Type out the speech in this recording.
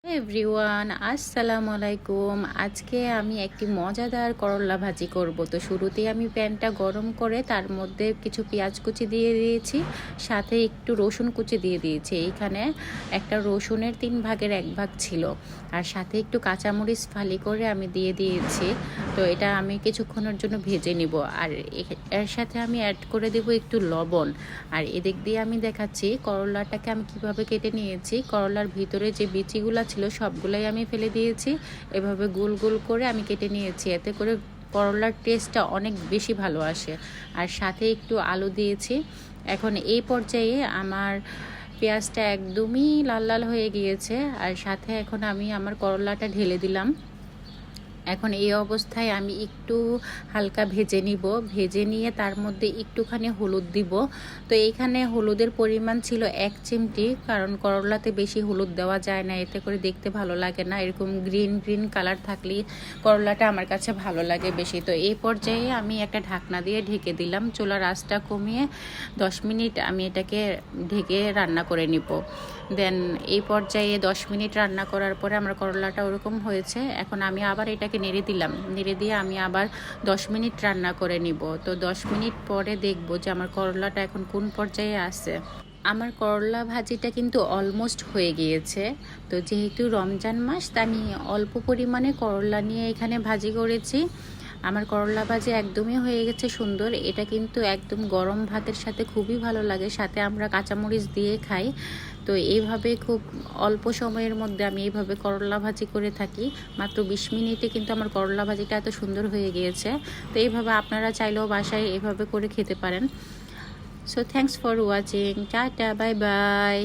Everyone আসসালামু আলাইকুম। আজকে আমি একটি মজাদার করলা ভাজি করব। তো শুরুতেই আমি প্যানটা গরম করে তার মধ্যে কিছু পেঁয়াজ কুচি দিয়ে দিয়েছি, সাথে একটু রসুন কুচি দিয়ে দিয়েছি। এইখানে একটা রসুনের 1/3 ভাগ ছিল, আর সাথে একটু কাঁচামরিচ ফালি করে আমি দিয়ে দিয়েছি। তো এটা আমি কিছুক্ষণের জন্য ভেজে নিব, আর এর সাথে আমি অ্যাড করে দেব একটু লবণ। আর এদিক দিয়ে আমি দেখাচ্ছি করলাটাকে আমি কিভাবে কেটে নিয়েছি। করলার ভিতরে যে বিচিগুলো ছিল সবগুলাই আমি ফেলে দিয়েছি, এভাবে গোল গোল করে আমি কেটে নিয়েছি। এতে করে করলার টেস্টটা অনেক বেশি ভালো আসে। আর সাথে একটু আলু দিয়েছি। এখন এই পর্যায়ে আমার পেঁয়াজটা একদমই লাল লাল হয়ে গিয়েছে, আর সাথে এখন আমি আমার করলাটা ঢেলে দিলাম। এখন এই অবস্থায় আমি একটু হালকা ভেজে নিব, ভেজে নিয়ে তার মধ্যে একটুখানি হলুদ দিব। তো এইখানে হলুদের পরিমাণ ছিল 1 চিমটি, কারণ করলাতে বেশি হলুদ দেওয়া যায় না, এতে করে দেখতে ভালো লাগে না। এরকম গ্রিন গ্রিন কালার থাকলেই করলাটা আমার কাছে ভালো লাগে বেশি। তো এই পর্যায়ে আমি একটা ঢাকনা দিয়ে ঢেকে দিলাম, চুলার আঁচটা কমিয়ে 10 মিনিট আমি এটাকে ঢেকে রান্না করে নিব। দেন এই পর্যায়ে 10 মিনিট রান্না করার পরে আমার করলাটা ওরকম হয়েছে। এখন আমি আবার এটাকে নেড়ে দিলাম, নেড়ে দিয়ে আমি আবার 10 মিনিট রান্না করে নিব। তো 10 মিনিট পরে দেখব যে আমার করলাটা এখন কোন পর্যায়ে আছে। আমার করলা ভাজিটা কিন্তু অলমোস্ট হয়ে গিয়েছে। তো যেহেতু রমজান মাস, তা আমি অল্প পরিমাণে করলা নিয়ে এখানে ভাজি করেছি। আমার করলা ভাজি একদমই হয়ে গেছে সুন্দর। এটা কিন্তু একদম গরম ভাতের সাথে খুবই ভালো লাগে, সাথে আমরা কাঁচামরিচ দিয়ে খাই। তো এইভাবে খুব অল্প সময়ের মধ্যে আমি এইভাবে করলা ভাজি করে থাকি। মাত্র 20 মিনিটে কিন্তু আমার করলা ভাজিটা এত সুন্দর হয়ে গিয়েছে। তো এইভাবে আপনারা চাইলেও বাসায় এইভাবে করে খেতে পারেন। So thanks for watching, tata, bye bye.